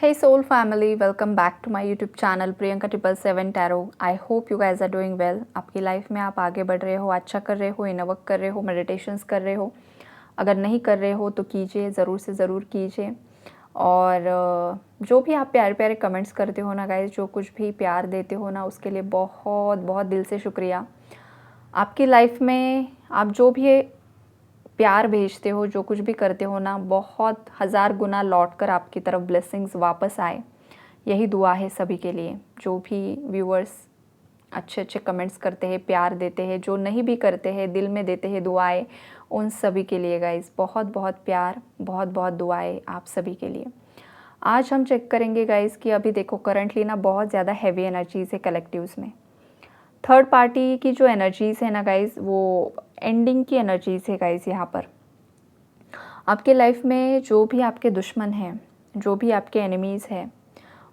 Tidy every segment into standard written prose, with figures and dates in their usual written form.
Hey soul family, welcome back to my YouTube channel Priyanka 777 Tarot. I hope you guys are doing well. आपकी life में आप आगे बढ़ रहे हो, अच्छा कर रहे हो, इनर वर्क कर रहे हो, मेडिटेशंस कर रहे हो। अगर नहीं कर रहे हो तो कीजिए, ज़रूर से ज़रूर कीजिए। और जो भी आप प्यारे प्यारे कमेंट्स करते हो ना गाइस, जो कुछ भी प्यार देते हो ना, उसके लिए बहुत बहुत दिल से शुक्रिया। आपकी लाइफ में आप जो भी प्यार भेजते हो, जो कुछ भी करते हो ना, बहुत हज़ार गुना लौट कर आपकी तरफ ब्लेसिंग्स वापस आए। यही दुआ है सभी के लिए। जो भी व्यूअर्स अच्छे अच्छे कमेंट्स करते हैं, प्यार देते हैं, जो नहीं भी करते हैं, दिल में देते हैं दुआएं, उन सभी के लिए गाइस बहुत बहुत प्यार, बहुत बहुत दुआएं आप सभी के लिए। आज हम चेक करेंगे गाइस कि अभी देखो करंटली ना बहुत ज़्यादा हैवी एनर्जीज़ है कलेक्टिव्स में। थर्ड पार्टी की जो एनर्जीज़ है ना गाइस, वो एंडिंग की एनर्जीज़ है गाइस। यहाँ पर आपके लाइफ में जो भी आपके दुश्मन हैं, जो भी आपके एनिमीज़ हैं,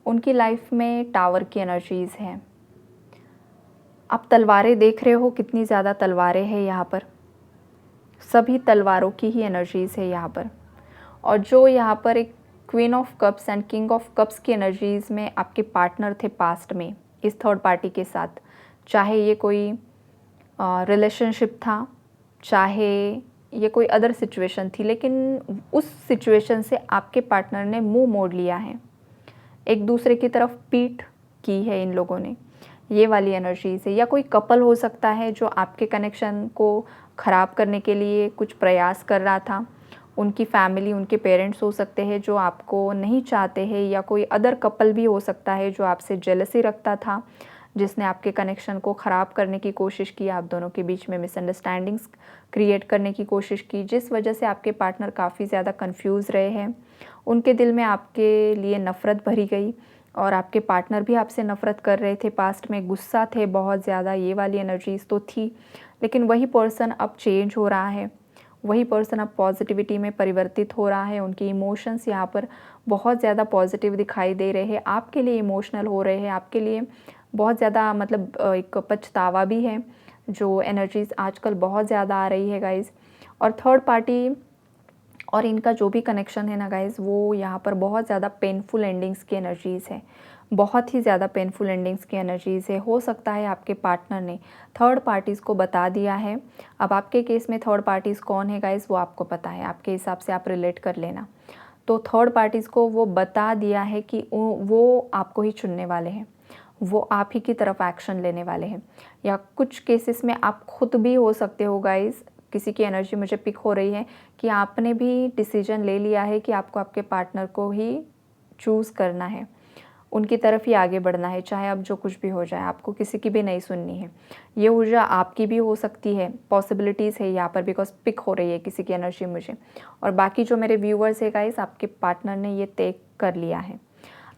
उनकी लाइफ में टावर की एनर्जीज़ हैं। आप तलवारें देख रहे हो, कितनी ज़्यादा तलवारें हैं यहाँ पर। सभी तलवारों की ही एनर्जीज़ है यहाँ पर। और जो यहाँ पर एक queen of cups and king of cups की एनर्जीज़ में आपके पार्टनर थे पास्ट में इस थर्ड पार्टी के साथ। चाहे ये कोई रिलेशनशिप था, चाहे ये कोई अदर सिचुएशन थी, लेकिन उस सिचुएशन से आपके पार्टनर ने मुंह मोड़ लिया है, एक दूसरे की तरफ पीठ की है इन लोगों ने। ये वाली एनर्जी से, या कोई कपल हो सकता है जो आपके कनेक्शन को ख़राब करने के लिए कुछ प्रयास कर रहा था। उनकी फैमिली, उनके पेरेंट्स हो सकते हैं जो आपको नहीं चाहते हैं, या कोई अदर कपल भी हो सकता है जो आपसे जेलसी रखता था, जिसने आपके कनेक्शन को ख़राब करने की कोशिश की, आप दोनों के बीच में मिसअंडरस्टैंडिंग्स क्रिएट करने की कोशिश की, जिस वजह से आपके पार्टनर काफ़ी ज़्यादा कंफ्यूज रहे हैं। उनके दिल में आपके लिए नफ़रत भरी गई और आपके पार्टनर भी आपसे नफ़रत कर रहे थे, पास्ट में गुस्सा थे बहुत ज़्यादा। ये वाली एनर्जीज़ तो थी, लेकिन वही पर्सन अब चेंज हो रहा है, वही पर्सन अब पॉजिटिविटी में परिवर्तित हो रहा है। उनके इमोशंस यहाँ पर बहुत ज़्यादा पॉजिटिव दिखाई दे रहे हैं, आपके लिए इमोशनल हो रहे हैं, आपके लिए बहुत ज़्यादा मतलब एक पछतावा भी है। जो एनर्जीज़ आजकल बहुत ज़्यादा आ रही है गाइज़। और थर्ड पार्टी और इनका जो भी कनेक्शन है ना गाइज़, वो यहाँ पर बहुत ज़्यादा पेनफुल एंडिंग्स की एनर्जीज़ है, बहुत ही ज़्यादा पेनफुल एंडिंग्स की एनर्जीज़ है। हो सकता है आपके पार्टनर ने थर्ड पार्टीज़ को बता दिया है। अब आपके केस में थर्ड पार्टीज़ कौन है गाइज़, वो आपको पता है, आपके हिसाब से आप रिलेट कर लेना। तो थर्ड पार्टीज़ को वो बता दिया है कि वो आपको ही चुनने वाले हैं, वो आप ही की तरफ एक्शन लेने वाले हैं। या कुछ केसेस में आप खुद भी हो सकते हो गाइज़, किसी की एनर्जी मुझे पिक हो रही है कि आपने भी डिसीजन ले लिया है कि आपको आपके पार्टनर को ही चूज़ करना है, उनकी तरफ ही आगे बढ़ना है, चाहे अब जो कुछ भी हो जाए, आपको किसी की भी नहीं सुननी है। ये ऊर्जा आपकी भी हो सकती है, पॉसिबिलिटीज़ है यहाँ पर, बिकॉज पिक हो रही है किसी की एनर्जी मुझे। और बाकी जो मेरे व्यूअर्स है गाइस, आपके पार्टनर ने ये तय कर लिया है।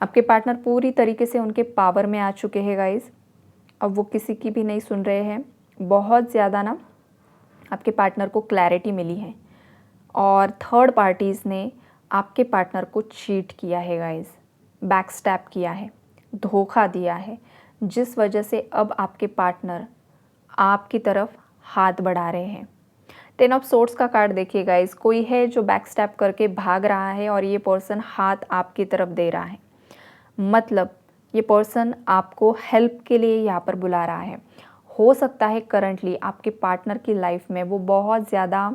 आपके पार्टनर पूरी तरीके से उनके पावर में आ चुके हैं गाइस। अब वो किसी की भी नहीं सुन रहे हैं। बहुत ज़्यादा ना आपके पार्टनर को क्लैरिटी मिली है, और थर्ड पार्टीज़ ने आपके पार्टनर को चीट किया है गाइस, बैकस्टैप किया है, धोखा दिया है, जिस वजह से अब आपके पार्टनर आपकी तरफ हाथ बढ़ा रहे हैं। 10 ऑफ सोर्ड्स का कार्ड देखिए गाइस, कोई है जो बैकस्टैप करके भाग रहा है और ये पर्सन हाथ आपकी तरफ दे रहा है। मतलब ये पर्सन आपको हेल्प के लिए यहाँ पर बुला रहा है। हो सकता है करंटली आपके पार्टनर की लाइफ में वो बहुत ज़्यादा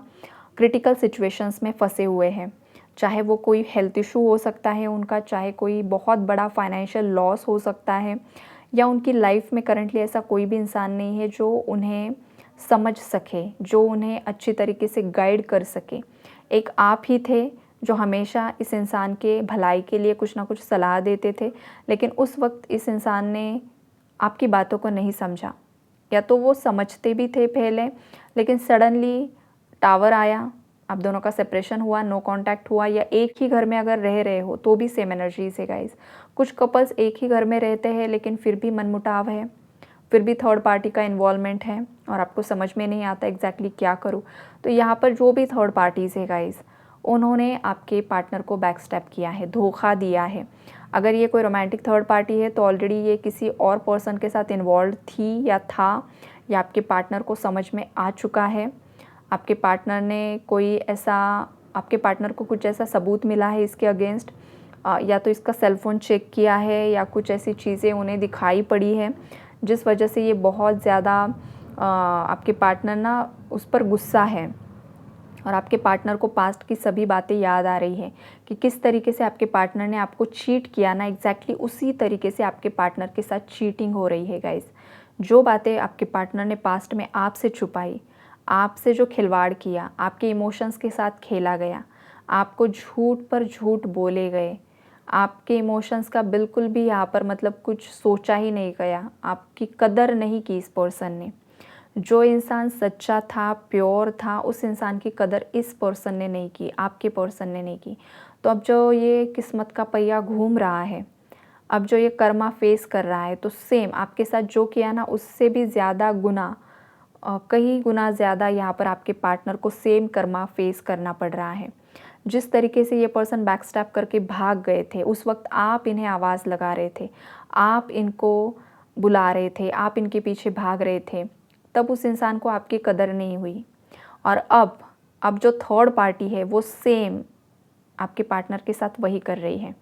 क्रिटिकल सिचुएशंस में फंसे हुए हैं, चाहे वो कोई हेल्थ इशू हो सकता है उनका, चाहे कोई बहुत बड़ा फाइनेंशियल लॉस हो सकता है, या उनकी लाइफ में करंटली ऐसा कोई भी इंसान नहीं है जो उन्हें समझ सके, जो उन्हें अच्छी तरीके से गाइड कर सके। एक आप ही थे जो हमेशा इस इंसान के भलाई के लिए कुछ ना कुछ सलाह देते थे, लेकिन उस वक्त इस इंसान ने आपकी बातों को नहीं समझा, या तो वो समझते भी थे पहले, लेकिन सडनली टावर आया, आप दोनों का सेपरेशन हुआ, नो कांटेक्ट हुआ, या एक ही घर में अगर रह रहे हो तो भी सेम एनर्जीज है गाइस। कुछ कपल्स एक ही घर में रहते हैं लेकिन फिर भी मनमुटाव है, फिर भी थर्ड पार्टी का इन्वॉल्वमेंट है और आपको समझ में नहीं आता एग्जैक्टली क्या करूँ। तो यहाँ पर जो भी थर्ड पार्टीज़ है गाइस, उन्होंने आपके पार्टनर को बैकस्टेप किया है, धोखा दिया है। अगर ये कोई रोमांटिक थर्ड पार्टी है तो ऑलरेडी ये किसी और पर्सन के साथ इन्वॉल्व थी या था, या आपके पार्टनर को समझ में आ चुका है। आपके पार्टनर ने कोई ऐसा, आपके पार्टनर को कुछ ऐसा सबूत मिला है इसके अगेंस्ट, या तो इसका सेल फ़ोन चेक किया है या कुछ ऐसी चीज़ें उन्हें दिखाई पड़ी है जिस वजह से ये बहुत ज़्यादा आपके पार्टनर ना उस पर गुस्सा है और आपके पार्टनर को पास्ट की सभी बातें याद आ रही है कि किस तरीके से आपके पार्टनर ने आपको चीट किया ना, एग्जैक्टली उसी तरीके से आपके पार्टनर के साथ चीटिंग हो रही है गाइस। जो बातें आपके पार्टनर ने पास्ट में आपसे छुपाई, आपसे जो खिलवाड़ किया, आपके इमोशंस के साथ खेला गया, आपको झूठ पर झूठ बोले गए, आपके इमोशंस का बिल्कुल भी यहाँ पर मतलब कुछ सोचा ही नहीं गया, आपकी कदर नहीं की इस पर्सन ने। जो इंसान सच्चा था, प्योर था, उस इंसान की कदर इस पर्सन ने नहीं की, आपके पर्सन ने नहीं की। तो अब जो ये किस्मत का पहिया घूम रहा है, अब जो ये कर्मा फेस कर रहा है, तो सेम आपके साथ जो किया ना उससे भी ज़्यादा गुना, कई गुना ज़्यादा यहाँ पर आपके पार्टनर को सेम कर्मा फेस करना पड़ रहा है। जिस तरीके से ये पर्सन बैकस्टैप करके भाग गए थे, उस वक्त आप इन्हें आवाज़ लगा रहे थे, आप इनको बुला रहे थे, आप इनके पीछे भाग रहे थे, तब उस इंसान को आपकी कदर नहीं हुई। और अब जो थर्ड पार्टी है वो सेम आपके पार्टनर के साथ वही कर रही है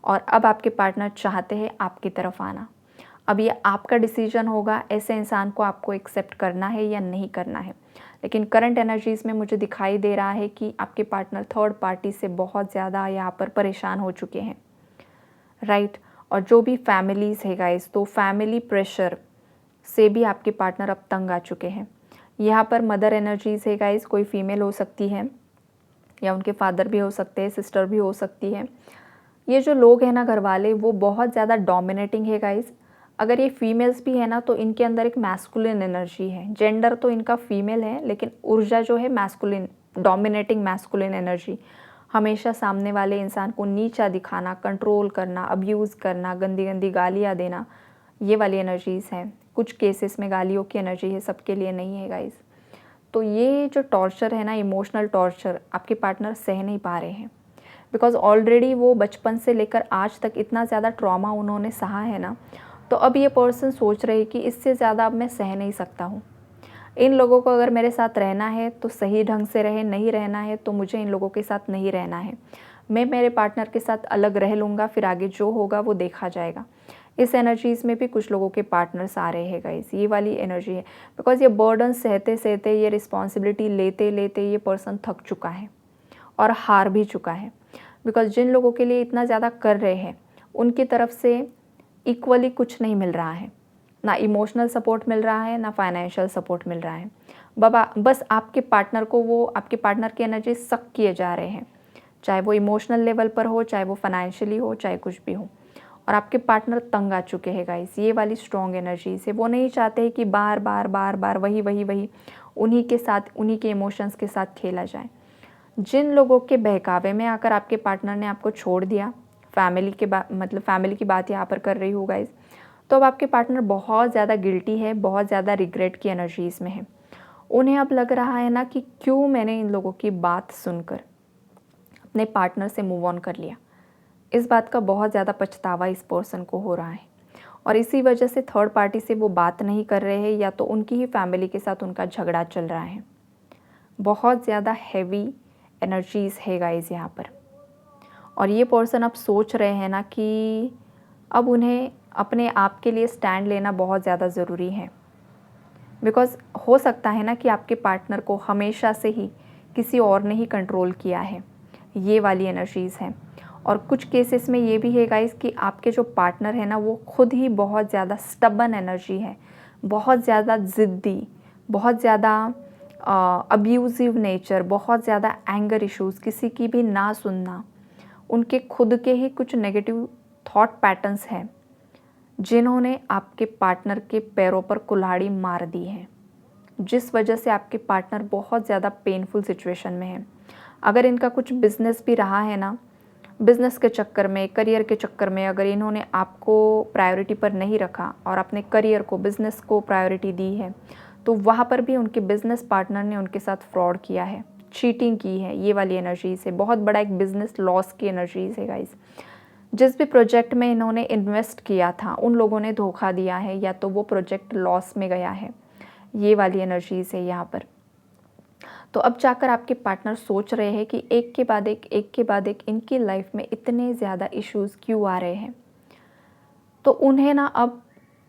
और अब आपके पार्टनर चाहते हैं आपकी तरफ आना। अब ये आपका डिसीजन होगा, ऐसे इंसान को आपको एक्सेप्ट करना है या नहीं करना है। लेकिन करंट एनर्जीज़ में मुझे दिखाई दे रहा है कि आपके पार्टनर थर्ड पार्टी से बहुत ज़्यादा यहाँ पर परेशान हो चुके हैं, राइट। और जो भी फैमिलीज़ है गाइस, तो फैमिली प्रेशर से भी आपके पार्टनर अब तंग आ चुके हैं। यहाँ पर मदर एनर्जीज़ है गाइस, कोई फीमेल हो सकती है या उनके फादर भी हो सकते हैं, सिस्टर भी हो सकती है। ये जो लोग हैं ना घर वाले, वो बहुत ज़्यादा डोमिनेटिंग है गाइस। अगर ये फीमेल्स भी है ना तो इनके अंदर एक मैस्कुलिन एनर्जी है। जेंडर तो इनका फीमेल है लेकिन ऊर्जा जो है मैस्कुलिन, डोमिनेटिंग मैस्कुलिन एनर्जी। हमेशा सामने वाले इंसान को नीचा दिखाना, कंट्रोल करना, अब्यूज़ करना, गंदी गंदी गालियाँ देना, ये वाली एनर्जीज़ हैं। कुछ केसेस में गालियों की एनर्जी है, सबके लिए नहीं है गाइस। तो ये जो टॉर्चर है ना, इमोशनल टॉर्चर, आपके पार्टनर सह नहीं पा रहे हैं बिकॉज़ ऑलरेडी वो बचपन से लेकर आज तक इतना ज़्यादा ट्रॉमा उन्होंने सहा है ना, तो अब ये पर्सन सोच रहे कि इससे ज़्यादा अब मैं सह नहीं सकता हूँ। इन लोगों को अगर मेरे साथ रहना है तो सही ढंग से रहे, नहीं रहना है तो मुझे इन लोगों के साथ नहीं रहना है। मैं मेरे पार्टनर के साथ अलग रह लूँगा, फिर आगे जो होगा वो देखा जाएगा। इस एनर्जीज़ में भी कुछ लोगों के पार्टनर्स आ रहे हैं गाइस, ये वाली एनर्जी है। बिकॉज़ ये बर्डन सहते सहते, ये रिस्पॉन्सिबिलिटी लेते लेते ये पर्सन थक चुका है और हार भी चुका है। बिकॉज़ जिन लोगों के लिए इतना ज़्यादा कर रहे हैं, उनकी तरफ से इक्वली कुछ नहीं मिल रहा है। ना इमोशनल सपोर्ट मिल रहा है, ना फाइनेंशियल सपोर्ट मिल रहा है। बस आपके पार्टनर को, वो आपके पार्टनर की एनर्जी सक किए जा रहे हैं, चाहे वो इमोशनल लेवल पर हो, चाहे वो फाइनेंशियली हो, चाहे कुछ भी हो। और आपके पार्टनर तंग आ चुके हैं गाइस, ये वाली स्ट्रॉन्ग एनर्जी से। वो नहीं चाहते हैं कि बार बार वही उन्हीं के साथ, उन्हीं के इमोशंस के साथ खेला जाए। जिन लोगों के बहकावे में आकर आपके पार्टनर ने आपको छोड़ दिया, फैमिली के मतलब फैमिली की बात यहाँ पर कर रही हूँ गाइस, तो अब आपके पार्टनर बहुत ज़्यादा गिल्टी है, बहुत ज़्यादा रिग्रेट की एनर्जीज़ में है। उन्हें अब लग रहा है ना कि क्यों मैंने इन लोगों की बात सुनकर अपने पार्टनर से मूव ऑन कर लिया। इस बात का बहुत ज़्यादा पछतावा इस पर्सन को हो रहा है और इसी वजह से थर्ड पार्टी से वो बात नहीं कर रहे हैं या तो उनकी ही फैमिली के साथ उनका झगड़ा चल रहा है। बहुत ज़्यादा हैवी एनर्जीज़ है गाइस यहाँ पर। और ये पर्सन अब सोच रहे हैं ना कि अब उन्हें अपने आप के लिए स्टैंड लेना बहुत ज़्यादा ज़रूरी है। बिकॉज़ हो सकता है ना कि आपके पार्टनर को हमेशा से ही किसी और ने ही कंट्रोल किया है, ये वाली एनर्जीज़ हैं। और कुछ केसेस में ये भी है गाइस कि आपके जो पार्टनर है ना, वो खुद ही बहुत ज़्यादा स्टबन एनर्जी है, बहुत ज़्यादा ज़िद्दी, बहुत ज़्यादा अब्यूज़िव नेचर, बहुत ज़्यादा एंगर इश्यूज़, किसी की भी ना सुनना, उनके खुद के ही कुछ नेगेटिव थॉट पैटर्न्स हैं जिन्होंने आपके पार्टनर के पैरों पर कुल्हाड़ी मार दी है, जिस वजह से आपके पार्टनर बहुत ज़्यादा पेनफुल सिचुएशन में है। अगर इनका कुछ बिजनेस भी रहा है ना, बिज़नेस के चक्कर में, करियर के चक्कर में अगर इन्होंने आपको प्रायोरिटी पर नहीं रखा और अपने करियर को, बिज़नेस को प्रायोरिटी दी है, तो वहाँ पर भी उनके बिज़नेस पार्टनर ने उनके साथ फ्रॉड किया है, चीटिंग की है। ये वाली एनर्जीज़ है, बहुत बड़ा एक बिज़नेस लॉस की एनर्जीज़ है गाइस। जिस भी प्रोजेक्ट में इन्होंने इन्वेस्ट किया था, उन लोगों ने धोखा दिया है या तो वो प्रोजेक्ट लॉस में गया है, ये वाली एनर्जीज़ है यहाँ पर। तो अब जाकर आपके पार्टनर सोच रहे हैं कि एक के बाद एक इनकी लाइफ में इतने ज़्यादा इश्यूज़ क्यों आ रहे हैं। तो उन्हें ना अब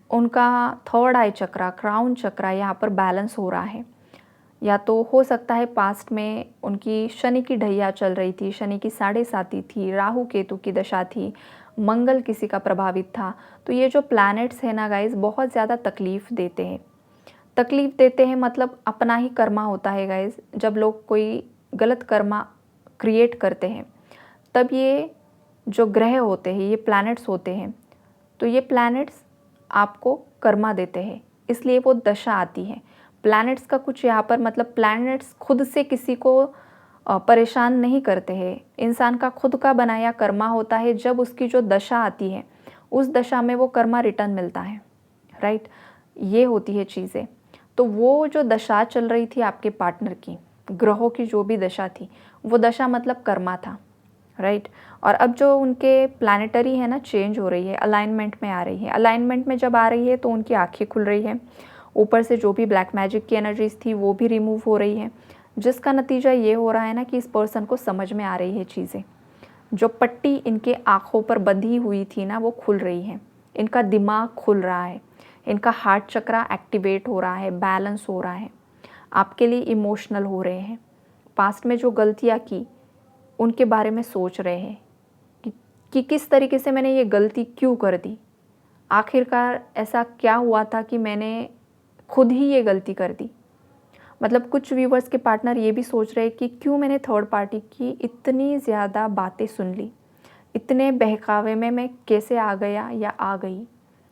उनका थर्ड आई चक्रा, क्राउन चक्रा यहाँ पर बैलेंस हो रहा है। या तो हो सकता है पास्ट में उनकी शनि की ढैया चल रही थी, शनि की साढ़े साती थी, राहु केतु की दशा थी, मंगल किसी का प्रभावित था। तो ये जो प्लैनेट्स हैं ना गाइज़, बहुत ज़्यादा तकलीफ़ देते हैं। तकलीफ़ देते हैं मतलब अपना ही कर्मा होता है गाइज़। जब लोग कोई गलत कर्मा क्रिएट करते हैं, तब ये जो ग्रह होते हैं, ये प्लैनेट्स होते हैं, तो ये प्लैनेट्स आपको कर्मा देते हैं, इसलिए वो दशा आती है। प्लैनेट्स का कुछ यहाँ पर मतलब प्लैनेट्स खुद से किसी को परेशान नहीं करते हैं। इंसान का खुद का बनाया कर्मा होता है, जब उसकी जो दशा आती है, उस दशा में वो कर्मा रिटर्न मिलता है, राइट? ये होती है चीज़ें। तो वो जो दशा चल रही थी आपके पार्टनर की, ग्रहों की जो भी दशा थी, वो दशा मतलब कर्मा था, राइट? और अब जो उनके प्लैनेटरी है ना, चेंज हो रही है, अलाइनमेंट में आ रही है। अलाइनमेंट में जब आ रही है तो उनकी आँखें खुल रही है। ऊपर से जो भी ब्लैक मैजिक की एनर्जीज़ थी वो भी रिमूव हो रही है, जिसका नतीजा ये हो रहा है ना कि इस पर्सन को समझ में आ रही है चीज़ें। जो पट्टी इनके आँखों पर बंधी हुई थी ना, वो खुल रही है। इनका दिमाग खुल रहा है, इनका हार्ट चक्रा एक्टिवेट हो रहा है, बैलेंस हो रहा है। आपके लिए इमोशनल हो रहे हैं। पास्ट में जो गलतियाँ की, उनके बारे में सोच रहे हैं कि किस तरीके से मैंने ये गलती क्यों कर दी। आखिरकार ऐसा क्या हुआ था कि मैंने खुद ही ये गलती कर दी। मतलब कुछ व्यूवर्स के पार्टनर ये भी सोच रहे हैं कि क्यों मैंने थर्ड पार्टी की इतनी ज़्यादा बातें सुन ली, इतने बहकावे में मैं कैसे आ गया या आ गई।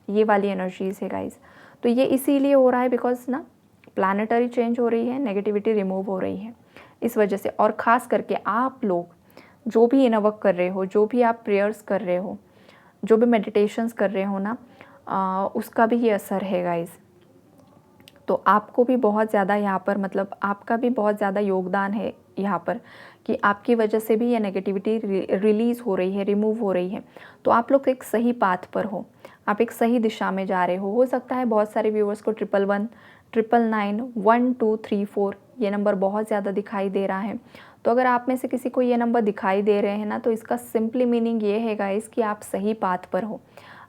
ये वाली एनर्जीज़ है गाइस। तो ये इसीलिए हो रहा है बिकॉज ना प्लानिटरी चेंज हो रही है, नेगेटिविटी रिमूव हो रही है इस वजह से। और ख़ास करके आप लोग जो भी इनर वर्क कर रहे हो, जो भी आप प्रेयर्स कर रहे हो, जो भी मेडिटेशंस कर रहे हो ना, उसका भी ये असर है गाइस। तो आपको भी बहुत ज़्यादा यहाँ पर मतलब आपका भी बहुत ज़्यादा योगदान है यहाँ पर कि आपकी वजह से भी ये नेगेटिविटी रिलीज़ हो रही है, रिमूव हो रही है। तो आप लोग एक सही पाथ पर हो, आप एक सही दिशा में जा रहे हो सकता है बहुत सारे व्यूअर्स को 1111, 999, 1234 ये नंबर बहुत ज़्यादा दिखाई दे रहा है। तो अगर आप में से किसी को ये नंबर दिखाई दे रहे हैं ना, तो इसका सिंपली मीनिंग ये है गाइस कि आप सही पाथ पर हो।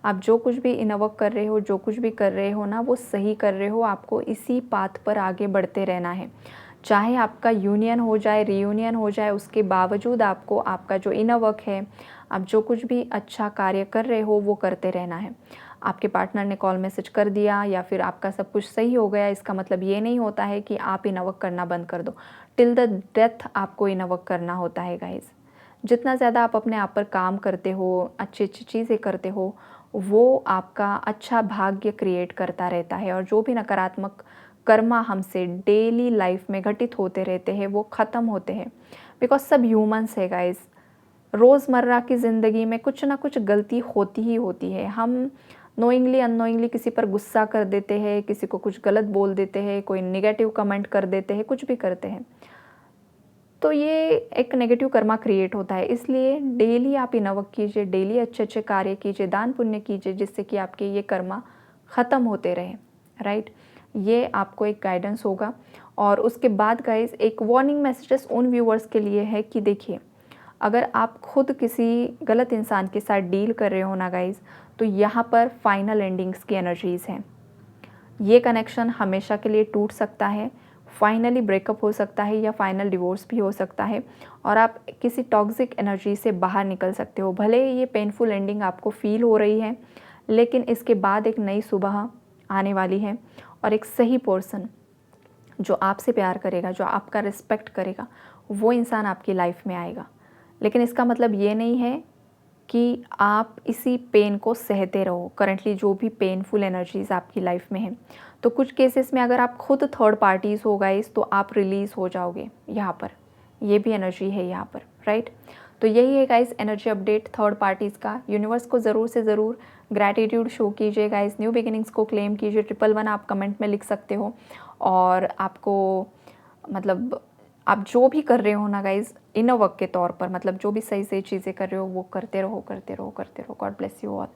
आप जो कुछ भी इनर वर्क कर रहे हो, जो कुछ भी कर रहे हो ना, वो सही कर रहे हो। आपको इसी पाथ पर आगे बढ़ते रहना है। चाहे आपका यूनियन हो जाए, रीयूनियन हो जाए, उसके बावजूद आपको आपका जो इनर वर्क है, आप जो कुछ भी अच्छा कार्य कर रहे हो वो करते रहना है। आपके पार्टनर ने कॉल मैसेज कर दिया या फिर आपका सब कुछ सही हो गया, इसका मतलब ये नहीं होता है कि आप इनर वर्क करना बंद कर दो। टिल द डेथ आपको इनर वर्क करना होता है गाइस। जितना ज़्यादा आप अपने आप पर काम करते हो, अच्छी अच्छी चीज़ें करते हो, वो आपका अच्छा भाग्य क्रिएट करता रहता है। और जो भी नकारात्मक कर्मा हमसे डेली लाइफ में घटित होते रहते हैं, वो ख़त्म होते हैं। बिकॉज सब ह्यूमंस है गाइस। रोज़मर्रा की ज़िंदगी में कुछ ना कुछ गलती होती ही होती है। हम नोइंगली अननोइंगली किसी पर गुस्सा कर देते हैं, किसी को कुछ गलत बोल देते हैं, कोई नेगेटिव कमेंट कर देते हैं, कुछ भी करते हैं। तो ये एक नेगेटिव कर्मा क्रिएट होता है। इसलिए डेली आप इनर वर्क कीजिए, डेली अच्छे अच्छे कार्य कीजिए, दान पुण्य कीजिए, जिससे कि आपके ये कर्मा ख़त्म होते रहें, राइट? ये आपको एक गाइडेंस होगा। और उसके बाद गाइस एक वार्निंग मैसेजेस उन व्यूअर्स के लिए है कि देखिए, अगर आप खुद किसी गलत इंसान के साथ डील कर रहे हो ना गाइस, तो यहाँ पर फाइनल एंडिंग्स की एनर्जीज़ हैं। ये कनेक्शन हमेशा के लिए टूट सकता है, फाइनली ब्रेकअप हो सकता है या फाइनल डिवोर्स भी हो सकता है और आप किसी टॉक्सिक एनर्जी से बाहर निकल सकते हो। भले ये पेनफुल एंडिंग आपको फील हो रही है, लेकिन इसके बाद एक नई सुबह आने वाली है और एक सही पर्सन जो आपसे प्यार करेगा, जो आपका रिस्पेक्ट करेगा, वो इंसान आपकी लाइफ में आएगा। लेकिन इसका मतलब ये नहीं है कि आप इसी पेन को सहते रहो। करंटली जो भी पेनफुल एनर्जीज़ आपकी लाइफ में हैं, तो कुछ केसेस में अगर आप खुद थर्ड पार्टीज़ हो गाइस, तो आप रिलीज़ हो जाओगे यहाँ पर। ये भी एनर्जी है यहाँ पर, राइट? तो यही है guys energy update third parties का। यूनिवर्स को ज़रूर से ज़रूर ग्रैटिट्यूड शो कीजिए गाइस, न्यू बिगिनिंग्स को क्लेम कीजिए। 1111 आप कमेंट में लिख सकते हो। और आपको मतलब आप जो भी कर रहे हो ना गाइज इनर वर्क के तौर पर, मतलब जो भी सही सही चीज़ें कर रहे हो वो करते रहो, करते रहो, करते रहो। God bless you all.